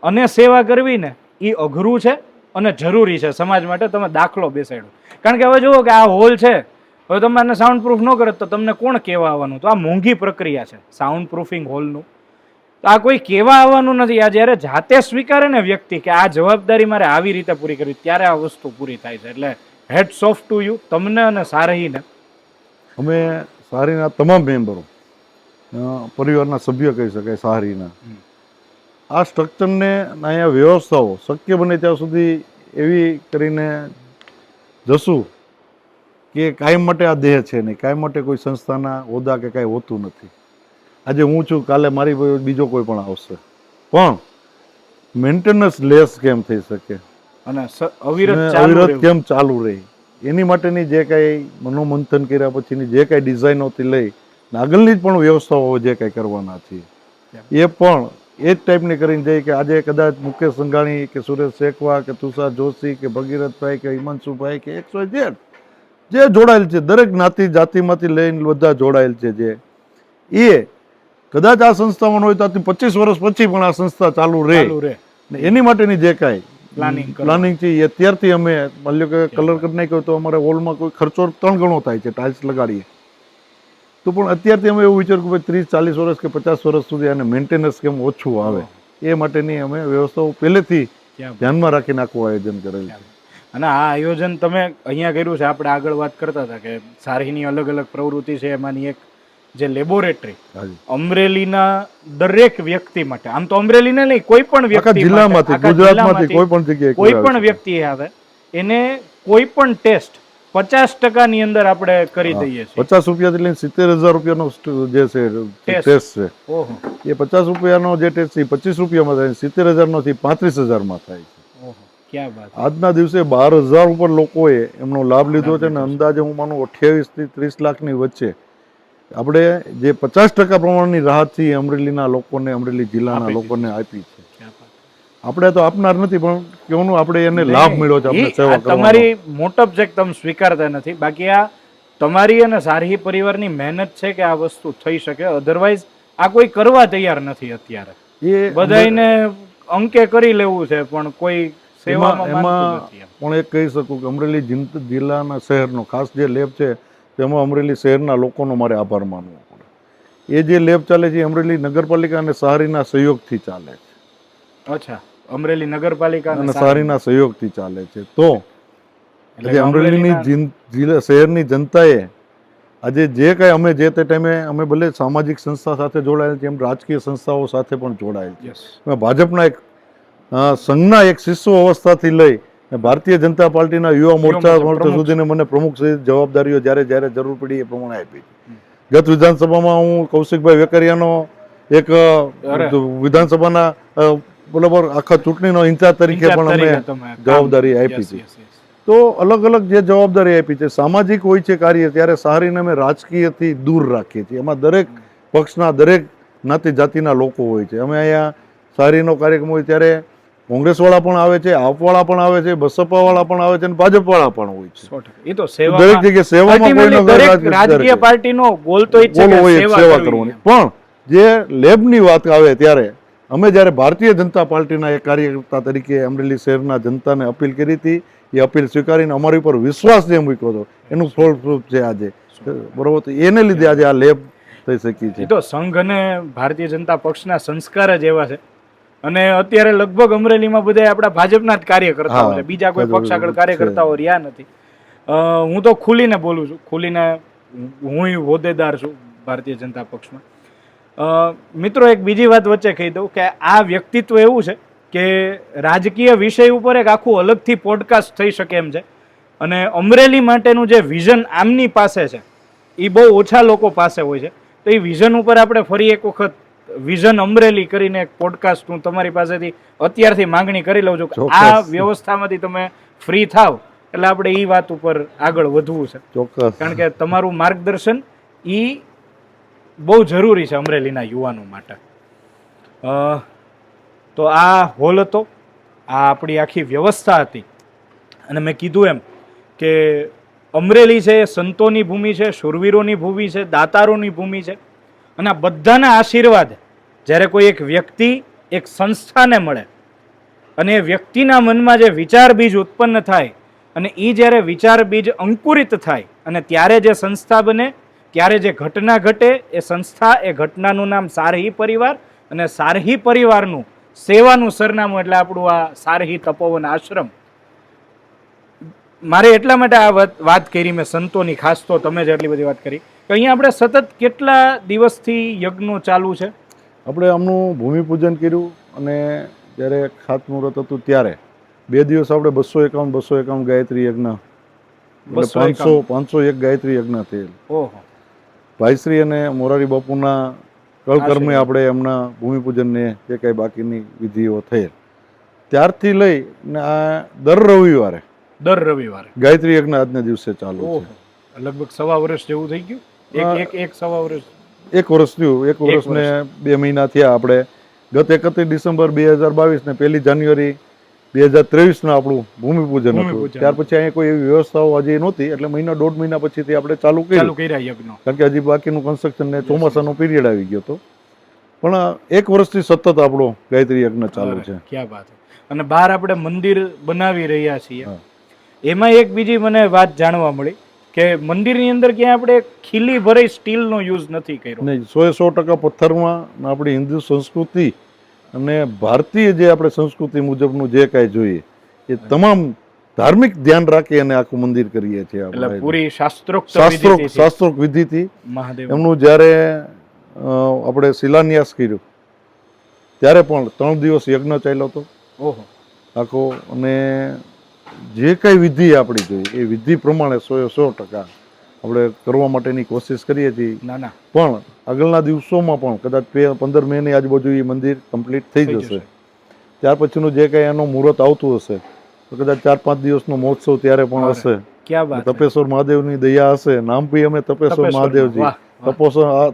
અને સેવા કરવી ને એ અઘરું છે અને જરૂરી છે સમાજ માટે. તમે દાખલો બેસાડો, કારણ કે હવે જુઓ કે આ હોલ છે હવે તમે આને સાઉન્ડ પ્રૂફ ન કરે તો તમને કોણ કહેવા આવવાનું? તો આ મોંઘી પ્રક્રિયા છે સાઉન્ડ પ્રૂફિંગ હોલનું. તો આ કોઈ કહેવા આવવાનું નથી. આ જ્યારે જાતે સ્વીકારે ને વ્યક્તિ કે આ જવાબદારી મારે આવી રીતે પૂરી કરવી, ત્યારે આ વસ્તુ પૂરી થાય છે. એટલે હેડ્સ ઓફ ટુ યુ, તમને અને સારહીને. અમે સારીના તમામ મેમ્બરો, પરિવારના સભ્ય કહી શકાય સારીના, આ સ્ટ્રક્ચરને અહીંયા વ્યવસ્થાઓ શક્ય બને ત્યાં સુધી એવી કરીને જશું કે કાયમ માટે આ દેહ છે નહીં, કાયમ માટે કોઈ સંસ્થાના હોદ્દા કે કાંઈ હોતું નથી. આજે હું છું, કાલે મારી બીજો કોઈ પણ આવશે, પણ મેન્ટેનન્સ લેસ કેમ થઈ શકે અને અવિરત કેમ ચાલુ રહે, એની માટેની જે કાંઈ મનોમંથન કર્યા પછીની જે કાંઈ ડિઝાઇનોથી લઈ આગળની જ પણ વ્યવસ્થાઓ જે કાંઈ કરવાના છે એ પણ એ જ ટાઈપની કરીને જાય કે આજે કદાચ મુકેશ સંઘાણી કે સુરેશ શેખવા કે તુષાર જોશી કે ભગીરથભાઈ કે હિમાંશુભાઈ કે XYZ જે જોડાયેલ છે, દરેક જ્ઞાતિ જાતિમાંથી લઈને બધા જોડાયેલ છે, જે એ કદાચ આ સંસ્થામાં હોય તો 25 વર્ષ પછી પણ આ સંસ્થા ચાલુ રહે, એની માટેની જે કાંઈ પ્લાનિંગ છે એ અત્યારથી અમે માની લો કે કલર કરી નાખ્યો તો અમારે હોલમાં કોઈ ખર્ચો 3 ગણો થાય છે, ટાઇલ્સ લગાડીએ તો પણ અત્યારથી અમે એવું વિચાર્યું કે 30-40 વર્ષ કે 50 વર્ષ સુધી આને મેન્ટેનન્સ કેમ ઓછું આવે, એ માટેની અમે વ્યવસ્થાઓ પહેલેથી ધ્યાનમાં રાખીને આખું આયોજન કરેલું છે. અને આ આયોજન તમે અહીંયા કર્યું છે. આપણે આગળ વાત કરતા હતા કે સારીની અલગ અલગ પ્રવૃત્તિ છે, એમાંની એક જે લેબોરેટરી અમરેલીના દરેક વ્યક્તિ માટે, આમ તો અમરેલીને નહીં કોઈ પણ વ્યક્તિ જિલ્લામાંથી ગુજરાતમાંથી કોઈ પણ જગ્યાએ કોઈ પણ વ્યક્તિ આવે એને કોઈ પણ ટેસ્ટ 50% ની અંદર આપણે કરી દઈએ છીએ. 50 રૂપિયાથી લઈને 70,000 રૂપિયાનો જે છે ટેસ્ટ છે, એ 50 રૂપિયાનો જે ટેસ્ટ છે 25 રૂપિયામાં થાય, 70,000 નો થી 35,000 માં થાય છે. ક્યાં વાત! આજના દિવસે 12,000 ઉપર લોકોએ એમનો લાભ લીધો છે અને અંદાજે હું માનું 28 થી 30 લાખની વચ્ચે આપણે જે 50% પ્રમાણની રાહત છે અમરેલીના લોકોને, અમરેલી જિલ્લાના લોકોને આપી છે. આપણે તો આપનાર નથી, પણ કેવું આપણે એને લાભ મળ્યો છે, આપણે સેવા કરવાનો. તમારી મોટપ છે તમે સ્વીકારતા નથી, બાકી આ તમારી અને સારહી પરિવારની મહેનત છે કે આ વસ્તુ થઈ શકે. અધરવાઇઝ આ કોઈ કરવા તૈયાર નથી અત્યારે. એ બધાને અંકે કરી લેવું છે પણ કોઈ સેવામાં માનતું નથી. પણ એક કહી શકું કે અમરેલી જિલ્લાના શહેરનો ખાસ જે લેબ છે તેમાં અમરેલી શહેરના લોકોનો મારે આભાર માનવો પડે. એ જે લેબ ચાલે છે અમરેલી નગરપાલિકા અને સારીના સહયોગથી ચાલે છે. અચ્છા, અમરેલી નગરપાલિકા અને સારીના સહયોગથી ચાલે છે. તો એટલે અમરેલીની શહેરની જનતાએ આજે જે કાંઈ અમે જે તે ટાઈમે અમે ભલે સામાજિક સંસ્થા સાથે જોડાયેલ છે, એમ રાજકીય સંસ્થાઓ સાથે પણ જોડાયેલ છે. અમે ભાજપના એક સંઘના એક શિશુ અવસ્થાથી લઈ ભારતીય જનતા પાર્ટીના યુવા મોરચા સુધીને મને પ્રમુખ સહિત જવાબદારીઓ જ્યારે જ્યારે જરૂર પડી એ પ્રમાણે આપી. ગત વિધાનસભામાં હું કૌશિકભાઈ વેકરિયાનો એક વિધાનસભાના બરાબર આખા ચૂંટણીનો ઇન્ચાર્જ તરીકે પણ અમે જવાબદારી આપી હતી. તો અલગ અલગ જે જવાબદારી આપી છે, સામાજિક હોય છે કાર્ય, ત્યારે સારીને અમે રાજકીયથી દૂર રાખીએ છીએ. એમાં દરેક પક્ષના દરેક જ્ઞાતિ જાતિના લોકો હોય છે. અમે અહીંયા સારીનો કાર્યક્રમ હોય ત્યારે કોંગ્રેસવાળા પણ આવે છે, આપવાળા પણ આવે છે, બસપાવાળા પણ આવે છે અને ભાજપવાળા પણ હોય છે. એ તો સેવા, દરેક જગ્યાએ સેવામાં કોઈ રાજકીય પાર્ટીનો ગોલ તો એ છે કે સેવા કરવાની. પણ જે લેબની વાત આવે ત્યારે અમે જ્યારે ભારતીય જનતા પાર્ટીના એક કાર્યકર્તા તરીકે અમરેલી શહેરના જનતાને અપીલ કરી હતી, એ અપીલ સ્વીકારીને અમારી ઉપર વિશ્વાસ જે મૂક્યો હતો એનું ફળસ્વરૂપ છે આજે, બરોબર. તો એને લીધે આજે આ લેબ થઈ શકી છે. તો સંઘ અને ભારતીય જનતા પક્ષના સંસ્કાર જ એવા છે. અને અત્યારે લગભગ અમરેલીમાં બધા આપણા ભાજપના જ કાર્યકર્તાઓ છે, બીજા કોઈ પક્ષ આગળ કાર્યકર્તાઓ રહ્યા નથી. હું તો ખુલીને બોલું છું, ખુલીને હું હોદ્દેદાર છું ભારતીય જનતા પક્ષમાં. મિત્રો, એક બીજી વાત વચ્ચે કહી દઉં કે આ વ્યક્તિત્વ એવું છે કે રાજકીય વિષય ઉપર એક આખું અલગથી પોડકાસ્ટ થઈ શકે એમ છે. અને અમરેલી માટેનું જે વિઝન આમની પાસે છે એ બહુ ઓછા લોકો પાસે હોય છે. તો એ વિઝન ઉપર આપણે ફરી એક વખત વિઝન અમરેલી કરીને એક પોડકાસ્ટ હું તમારી પાસેથી અત્યારથી માંગણી કરી લઉં છું કે આ વ્યવસ્થામાંથી તમે ફ્રી થાવ એટલે આપણે એ વાત ઉપર આગળ વધવું છે. ચોક્કસ, કારણ કે તમારું માર્ગદર્શન એ બહુ જરૂરી છે અમરેલીના યુવાનો માટે. તો આ હોલ હતો, આ આપણી આખી વ્યવસ્થા હતી. અને મેં કીધું એમ કે અમરેલી છે એ સંતોની ભૂમિ છે, શૂરવીરોની ભૂમિ છે, દાતારોની ભૂમિ છે. અને આ બધાના આશીર્વાદ જ્યારે કોઈ એક વ્યક્તિ એક સંસ્થાને મળે અને એ વ્યક્તિના મનમાં જે વિચાર બીજ ઉત્પન્ન થાય અને એ જ્યારે વિચાર બીજ અંકુરિત થાય અને ત્યારે જે સંસ્થા બને, ત્યારે જે ઘટના ઘટે, એ સંસ્થા, એ ઘટનાનું નામ સારહી પરિવાર, અને સારહી પરિવારનું સેવાનું સરનામું એટલે આપણું આ સારહી તપોવન આશ્રમ. મારે એટલા માટે આ વાત કરી મેં સંતોની, ખાસ તો તમે જ એટલી બધી વાત કરી કે અહીંયા આપણે સતત કેટલા દિવસથી યજ્ઞો ચાલુ છે? આપણે આમનું ભૂમિપૂજન કર્યું અને જ્યારે ખાતમુહૂર્ત હતું ત્યારે 2 દિવસ આપણે 251 ગાયત્રી યજ્ઞ, 501 ગાયત્રી યજ્ઞ થયેલ. ઓહો. ભાઈશ્રી અને મોરારી બાપુના કળકર્મે આપણે એમના ભૂમિપૂજનને જે કાંઈ બાકીની વિધિઓ થયેલ ત્યારથી લઈ ને આ દર રવિવારે ગાયત્રી યજ્ઞ આજના દિવસે ચાલુ છે. લગભગ 1.5 વર્ષ જેવું થઈ ગયું. એક 1.5 વર્ષ. 1 વર્ષ થયું. 1 વર્ષને 2 મહિના થયા. આપણે ગત 31 ડિસેમ્બર 2022 ને 1 જાન્યુઆરી 2023 આપણું ભૂમિપૂજન હતું. ત્યાર પછી અહીંયા કોઈ એવી વ્યવસ્થાઓ હજી નહોતી, એટલે 1.5 મહિના પછીથી આપણે ચાલુ કર્યા યજ્ઞ, કારણ કે હજી બાકીનું કન્સ્ટ્રક્શન ને ચોમાસાનો પીરિયડ આવી ગયો હતો. પણ 1 વર્ષથી સતત આપણો ગાયત્રી યજ્ઞ ચાલુ છે. ક્યાં વાત. અને બહાર આપણે મંદિર બનાવી રહ્યા છીએ. એમાં એક બીજી મને વાત જાણવા મળી કે મંદિરની અંદર ક્યાં આપણે ખીલી ભરાઈ સ્ટીલનો યુઝ નથી કર્યો. નહીં, 100% પથ્થરમાં આપણી હિન્દુ સંસ્કૃતિ અને ભારતીય જે આપણે સંસ્કૃતિ મુજબનું જે કાંઈ જોઈએ એ તમામ ધાર્મિક ધ્યાન રાખી અને આખું મંદિર કરીએ છીએ આપણે. પૂરી શાસ્ત્રોક્ત વિધિથી એમનું જ્યારે આપણે શિલાન્યાસ કર્યું ત્યારે પણ 3 દિવસ યજ્ઞ ચાલ્યો હતો આખો. અને જે કઈ વિધિ આપણી જોઈએ એ વિધિ પ્રમાણે 100% આપણે કરવા માટેની કોશિશ કરીએ છીએ. પણ આગળના દિવસોમાં પણ કદાચ 15 મેની આજુબાજુ એ મંદિર કમ્પ્લીટ થઈ જશે. ત્યાર પછીનું જે કઈ એનું મુહૂર્ત આવતું હશે તો કદાચ 4-5 દિવસનો મહોત્સવ ત્યારે પણ હશે. તપેશ્વર મહાદેવની દયા હશે. નામ બી અમે તપેશ્વર મહાદેવજી,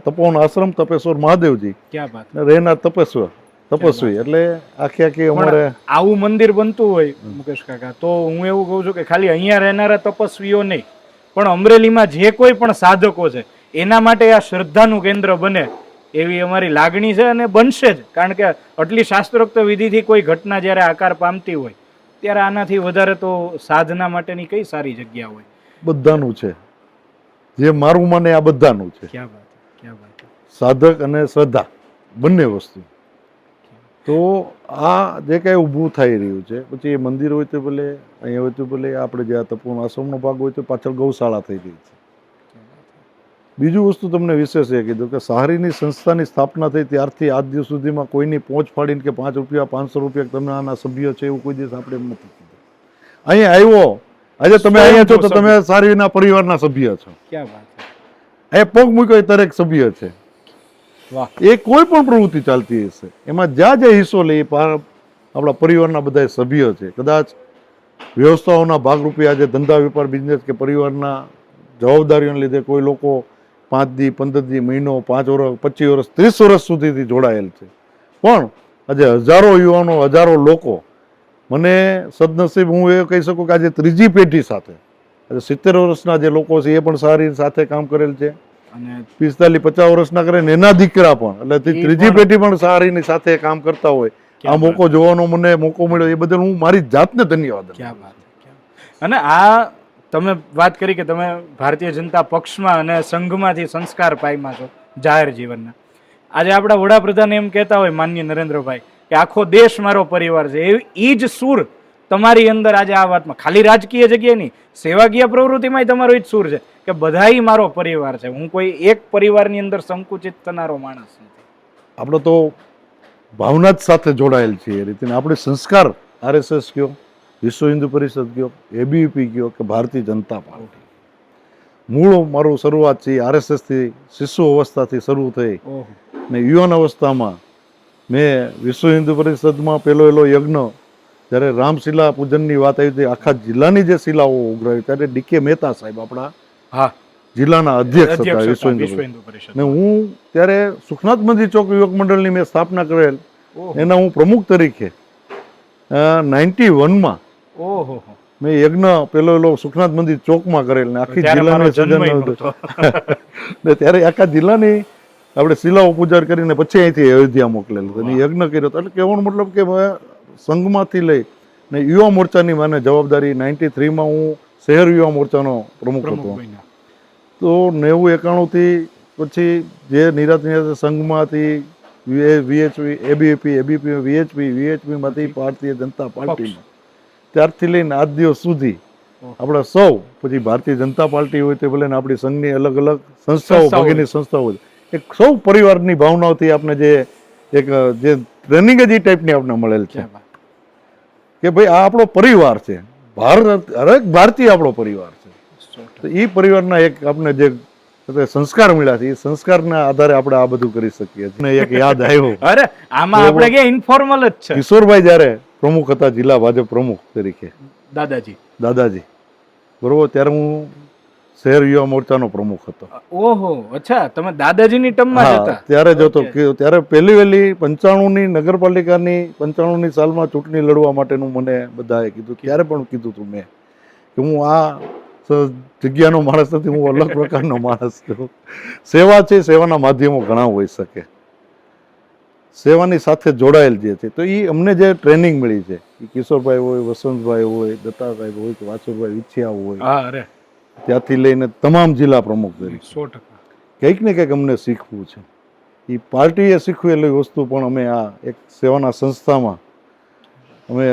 તપોવન આશ્રમ તપેશ્વર મહાદેવજી, રહેનાર તપસ્વી. એટલે આખી અમારે આવું મંદિર બનતું હોય મુકેશ કાકા, તો હું એવું કહું છું કે ખાલી અહીંયા રહેનારા તપસ્વીઓ નહીં, પણ અમરેલીમાં જે કોઈ પણ સાધકો છે એના માટે આ શ્રદ્ધાનું કેન્દ્ર બને એવી અમારી લાગણી છે, અને બનશે જ. કારણ કે આટલી શાસ્ત્રોક્ત વિધિથી કોઈ ઘટના જ્યારે આકાર પામતી હોય ત્યારે આનાથી વધારે તો સાધના માટેની કઈ સારી જગ્યા હોય? બધાનું છે. જે મારું મને આ બધાનું છે. ક્યાં વાત, ક્યાં વાત. સાધક અને શ્રદ્ધા બંને વસ્તુ. તો આ જે કાંઈ ઊભું થઈ રહ્યું છે, પછી એ મંદિર હોય તો ભલે, અહીંયા હોય તો ભલે, આપણે જે આ તપોવન આશ્રમનો ભાગ હોય તો પાછળ ગૌશાળા થઈ રહી છે. બીજું વસ્તુ તમને વિશેષ એ કીધું કે સહારીની સંસ્થાની સ્થાપના થઈ ત્યારથી આજ દિવસ સુધીમાં કોઈની પહોંચ ફાડીને કે 5 રૂપિયા 500 રૂપિયા તમે આના સભ્ય છે એવું કોઈ દિવસ આપણે એમ નથી કીધું. અહીંયા આવ્યો, આજે તમે અહીંયા છો તો તમે સહારીના પરિવારના સભ્ય છો. ક્યાં વાત. અહીંયા પગ મૂક્યો એ દરેક સભ્ય છે. એ કોઈ પણ પ્રવૃત્તિ ચાલતી હશે એમાં જ્યાં જે હિસ્સો લે આપણા પરિવારના બધા સભ્ય છે. કદાચ વ્યવસ્થાઓના ભાગરૂપે આજે ધંધા વેપાર બિઝનેસ કે પરિવારના જવાબદારીઓને લીધે કોઈ લોકો 5 દી 15 દી મહિનો 5 વર્ષ 25 વર્ષ 30 વર્ષ સુધીથી જોડાયેલ છે. પણ આજે હજારો યુવાનો, હજારો લોકો, મને સદનસીબ હું એ કહી શકું કે આજે 3જી પેઢી સાથે, આજે 70 વર્ષના જે લોકો છે એ પણ સારી સાથે કામ કરેલ છે, 45-50 વર્ષના કરે ને એના દીકરા પણ, એટલે 3જી પેઢી પણ સારીની સાથે કામ કરતા હોય. આ મોકો જોવાનો મને મોકો મળ્યો એ બદલ હું મારી જાતને ધન્યવાદ. અને આ તમે વાત કરી કે તમે ભારતીય જનતા પક્ષમાં અને સંઘમાંથી સંસ્કાર પામ્યા છો જાહેર જીવનના. આજે આપણા વડાપ્રધાન એમ કહેતા હોય માનનીય નરેન્દ્રભાઈ કે આખો દેશ મારો પરિવાર છે, એ જ સૂર તમારી અંદર આજે આ વાતમાં, ખાલી રાજકીય જગ્યાએ નહીં, સેવાકીય પ્રવૃત્તિમાં તમારો એ જ સૂર છે કે બધાય મારો પરિવાર છે. હું કોઈ એક પરિવારની અંદર સંકુચિત થનારો માણસ નથી. આપણે તો ભાવના જ સાથે જોડાયેલ છે એ રીતે. આપણે સંસ્કાર RSS કયો, વિશ્વ હિન્દુ પરિષદ કયો, ABVP કયો કે ભારતીય જનતા પાર્ટી, મૂળ મારું શરૂઆત છે RSS થી, શિશુ અવસ્થાથી શરૂ થઈ ને યુવાન અવસ્થામાં મેં વિશ્વ હિન્દુ પરિષદમાં પહેલો યજ્ઞ જ્યારે રામશિલા પૂજનની વાત આવી હતી, આખા જિલ્લાની જે શિલાઓ ઉઘરાવી ત્યારે DK મહેતા સાહેબ આપણા જિલ્લાના અધ્યક્ષ હતા વિશ્વ હિન્દુ પરિષદ. ને હું ત્યારે સુખનાથ મંદિર ચોક યુવક મંડળની મેં સ્થાપના કરેલ, એના હું પ્રમુખ તરીકે 91માં મેં યજ્ઞ પેલો સુખનાથ મંદિર ચોકમાં કરેલ ને આખી જિલ્લાની ને ત્યારે આખા જિલ્લાની આપણે શિલાઓ પૂજા કરીને પછી અહીંથી અયોધ્યા મોકલેલું અને યજ્ઞ કર્યો હતો. એટલે કહેવાનો મતલબ કે સંઘમાંથી લઈ ને યુવા મોરચાની મને જવાબદારી 93માં હું શહેર યુવા મોરચાનો પ્રમુખ હતો. તો 90-91થી પછી જે નિરાત સંઘમાંથી VHP, ABP, VHPમાંથી ભારતીય જનતા પાર્ટીમાં, ત્યારથી લઈને આજ દિવસ સુધી આપણે સૌ, પછી ભારતીય જનતા પાર્ટી હોય તે ભલે ને આપણી સંઘની અલગ અલગ સંસ્થાઓ, ભગીની સંસ્થાઓ, એક સૌ પરિવારની ભાવનાઓથી આપણે જે ટ્રેનિંગ જ એ ટાઈપની આપણે મળેલ છે કે ભાઈ આ આપણો પરિવાર છે, હરેક ભારતીય આપણો પરિવાર છે. તો એ પરિવારના એક આપણે જે સંસ્કાર મળ્યા છે, એ સંસ્કારના આધારે આપણે આ બધું કરી શકીએ છીએ. એક યાદ આવ્યો, અરે આમાં આપણે કે ઇન્ફોર્મલ જ છે. કિશોરભાઈ જ્યારે પ્રમુખ હતા, જિલ્લા ભાજપ પ્રમુખ તરીકે, દાદાજી બરોબર, ત્યારે હું શહેર યુવા મોરચાનો પ્રમુખ હતો. ઓહો, અચ્છા, તમે દાદાજીની ટર્મમાં જ હતા? ત્યારે જ હતો. ત્યારે પહેલી વહેલી 95ની નગરપાલિકાની 95ની સાલમાં ચૂંટણી લડવા માટેનું મને બધાએ કીધું. ત્યારે પણ કીધું હતું મેં કે હું આ જગ્યાનો માણસ નથી, હું અલગ પ્રકારનો માણસ છું. સેવા છે, સેવાના માધ્યમો ઘણા હોઈ શકે, સેવાની સાથે જોડાયેલ જે છે. તો એ અમને જે ટ્રેનિંગ મળી છે, કિશોરભાઈ હોય, વસંતભાઈ હોય, દત્તા સાહેબ હોય કે વાસુભાઈ વિછિયા હોય, ત્યાંથી લઈને તમામ જિલ્લા પ્રમુખ તરીકે 100% કંઈક ને કંઈક અમને શીખવું છે. એ પાર્ટીએ શીખવેલી વસ્તુ પણ અમે આ એક સેવાના સંસ્થામાં અમે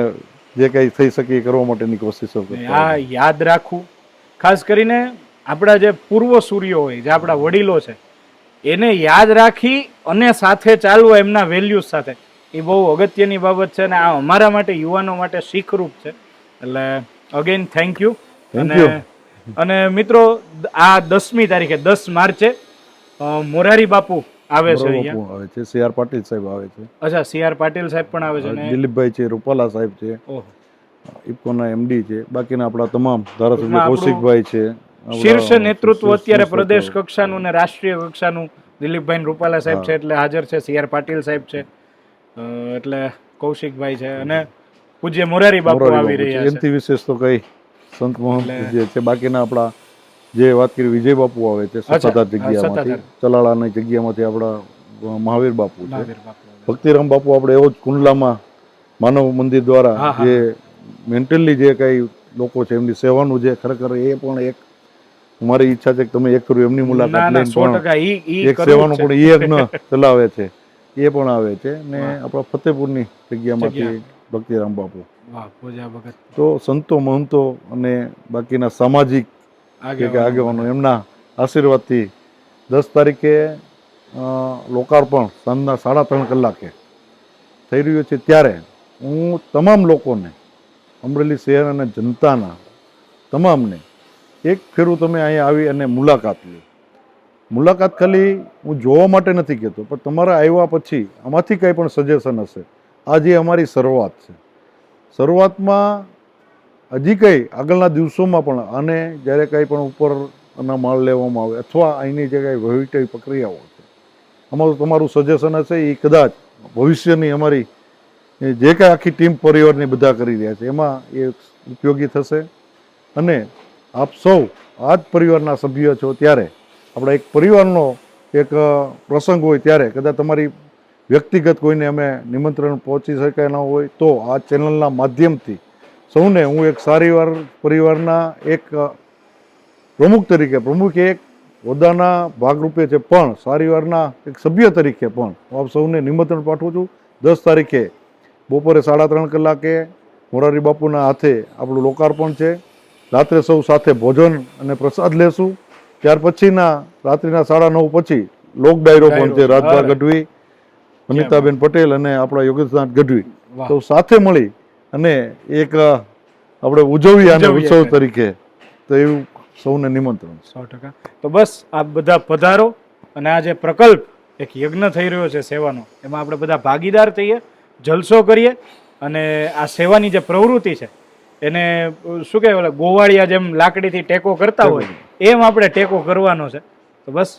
જે કંઈ થઈ શકે એ કરવા માટેની કોશિશો કરતા. આ યાદ રાખવું, ખાસ કરીને આપણા જે પૂર્વ સૂર્યો હોય, જે આપણા વડીલો છે, એને યાદ રાખી અને સાથે ચાલવું એમના વેલ્યુઝ સાથે, એ બહુ અગત્યની બાબત છે. અને આ અમારા માટે, યુવાનો માટે શીખરૂપ છે. એટલે અગેન થેન્ક યુ. અને મિત્રો, આ 10મી તારીખે 10 માર્ચે મોરારી બાપુ આવે છે અહીંયા. આવે છે, CR પાટીલ સાહેબ આવે છે. અચ્છા, CR પાટીલ સાહેબ પણ આવે છે, દિલીપભાઈ છે, રૂપાલા સાહેબ છે, ઇફકોના MD છે, બાકીના આપણા તમામ ધારાસભ્ય કૌશિકભાઈ છે. શીર્ષ નેતૃત્વ અત્યારે પ્રદેશ કક્ષાનું અને રાષ્ટ્રીય કક્ષાનું દિલીપભાઈ રૂપાલા સાહેબ છે, એટલે હાજર છે. CR પાટીલ સાહેબ છે, એટલે કૌશિકભાઈ છે, અને પૂજ્ય મોરારી બાપુ આવી રહ્યા છે. એમથી વિશેષ તો કઈ સંત મહંત જે છે, બાકીના આપણા જે વાત કરી વિજય બાપુ આવે છે, સત્તાધાર જગ્યામાંથી, ચલાળાની જગ્યામાંથી આપણા મહાવીર બાપુ છે, ભક્તિરામ બાપુ આપણે એવો જ કુંડલામાં માનવ મંદિર દ્વારા જે મેન્ટલી જે કઈ લોકો છે એમની સેવાનું જે ખરેખર એ પણ એક મારી ઈચ્છા છે કે તમે એક કરું એમની મુલાકાત લઈને એક સેવાનું પણ યજ્ઞ ચલાવે છે, એ પણ આવે છે. ને આપણા ફતેપુરની જગ્યામાંથી ભક્તિરામ બાપુ. તો સંતો મહંતો અને બાકીના સામાજિક આગેવાનો એમના આશીર્વાદથી 10 તારીખે લોકાર્પણ સાંજના 3:30 કલાકે થઈ રહ્યું છે. ત્યારે હું તમામ લોકોને, અમરેલી શહેર અને જનતાના તમામને એક ફેરું તમે અહીંયા આવી અને મુલાકાત લો. મુલાકાત ખાલી હું જોવા માટે નથી કહેતો, પણ તમારા આવ્યા પછી આમાંથી કંઈ પણ સજેશન હશે. આજે અમારી શરૂઆત છે. શરૂઆતમાં હજી કંઈ આગળના દિવસોમાં પણ, અને જ્યારે કંઈ પણ ઉપરના માળ લેવામાં આવે અથવા અહીંની જે કંઈ વહીવટી પ્રક્રિયાઓ છે, આમાં તમારું સજેશન હશે. એ કદાચ ભવિષ્યની અમારી જે કાંઈ આખી ટીમ પરિવારની બધા કરી રહ્યા છે એમાં એ ઉપયોગી થશે. અને આપ સૌ આ જ પરિવારના સભ્ય છો, ત્યારે આપણા એક પરિવારનો એક પ્રસંગ હોય ત્યારે કદાચ તમારી વ્યક્તિગત કોઈને અમે નિમંત્રણ પહોંચી શકાય ન હોય તો આ ચેનલના માધ્યમથી સૌને હું એક સારીવાર પરિવારના એક પ્રમુખ તરીકે, પ્રમુખ એક હોદ્દાના ભાગરૂપે છે, પણ સારીવારના એક સભ્ય તરીકે પણ હું આપ સૌને નિમંત્રણ પાઠવું છું. 10 તારીખે બપોરે 3:30 કલાકે મોરારી બાપુના હાથે આપણું લોકાર્પણ છે. રાત્રે સૌ સાથે ભોજન અને પ્રસાદ લેશું. ત્યાર પછીના રાત્રિના 9:30 પછી લોક ડાયરો પણ છે. રાજભા ગઢવી, અનિતાબેન પટેલ અને આપણા યોગેશનાથ ગઢવી તો સાથે મળી અને એક આપણે ઉજવીએ આને ઉત્સવ તરીકે. તો એવું સૌને નિમંત્રણ. 100%. તો બસ આપ બધા પધારો અને આ જે પ્રકલ્પ એક યજ્ઞ થઈ રહ્યો છે સેવાનો, એમાં આપણે બધા ભાગીદાર થઈએ, જલસો કરીએ અને આ સેવાની જે પ્રવૃત્તિ છે એને શું કહેવાય, ગોવાળિયા જેમ લાકડીથી ટેકો કરતા હોય એમ આપણે ટેકો કરવાનો છે. તો બસ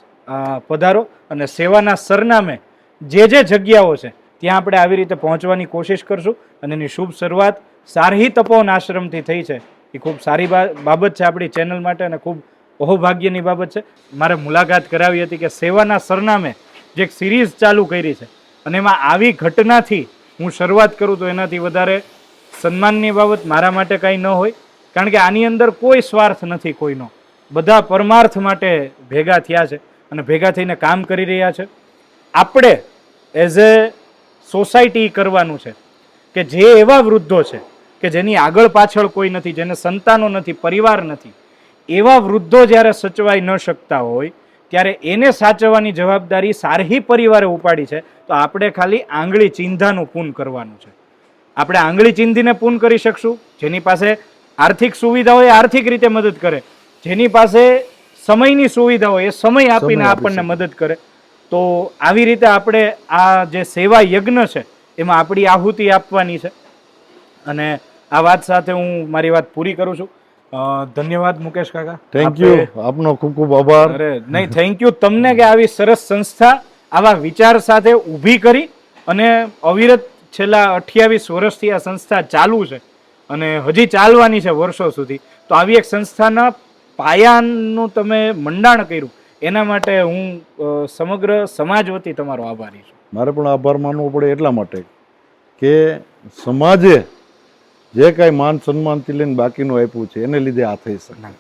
પધારો અને સેવાના સરનામે જે જગ્યાઓ છે ત્યાં આપણે આવી રીતે પહોંચવાની કોશિશ કરશું. અને એની શુભ શરૂઆત સારહી તપોવન આશ્રમથી થઈ છે. એ ખૂબ સારી બાબત છે આપણી ચેનલ માટે અને ખૂબ અહોભાગ્યની બાબત છે. મારે મુલાકાત કરાવી હતી કે સેવાના સરનામે જે એક સિરીઝ ચાલુ કરી છે અને એમાં આવી ઘટનાથી હું શરૂઆત કરું તો એનાથી વધારે સન્માનની બાબત મારા માટે કાંઈ ન હોય, કારણ કે આની અંદર કોઈ સ્વાર્થ નથી કોઈનો. બધા પરમાર્થ માટે ભેગા થયા છે અને ભેગા થઈને કામ કરી રહ્યા છે. આપણે એઝ એ સોસાયટી કરવાનું છે કે જે એવા વૃદ્ધો છે કે જેની આગળ પાછળ કોઈ નથી, જેને સંતાનો નથી, પરિવાર નથી, એવા વૃદ્ધો જ્યારે સચવાઈ ન શકતા હોય ત્યારે એને સાચવવાની જવાબદારી સારહી પરિવારે ઉપાડી છે. તો આપણે ખાલી આંગળી ચીંધાનું પૂન કરવાનું છે. આપણે આંગળી ચીંધીને પૂન કરી શકશું. જેની પાસે આર્થિક સુવિધા હોય આર્થિક રીતે મદદ કરે, જેની પાસે સમયની સુવિધા હોય એ સમય આપીને આપણને મદદ કરે. તો આવી રીતે આપણે આ જે સેવા યજ્ઞ છે એમાં આપણી આહુતિ આપવાની છે. અને આ વાત સાથે હું મારી વાત પૂરી કરું છું. ધન્યવાદ મુકેશ કાકા. થેન્ક યુ, આપનો ખૂબ ખૂબ આભાર. અરે નહીં, થેન્ક યુ તમને કે આવી સરસ સંસ્થા આવા વિચાર સાથે ઊભી કરી અને અવિરત છેલ્લા 28 વર્ષથી આ સંસ્થા ચાલુ છે અને હજી ચાલવાની છે વર્ષો સુધી. તો આવી એક સંસ્થાના પાયાનું તમે મંડાણ કર્યું એના માટે હું સમગ્ર સમાજ વતી તમારો આભારી છું. મારે પણ આભાર માનવો પડે એટલા માટે કે સમાજે જે કાંઈ માન સન્માનથી લઈને બાકીનું આપ્યું છે એને લીધે આ થઈ શકે.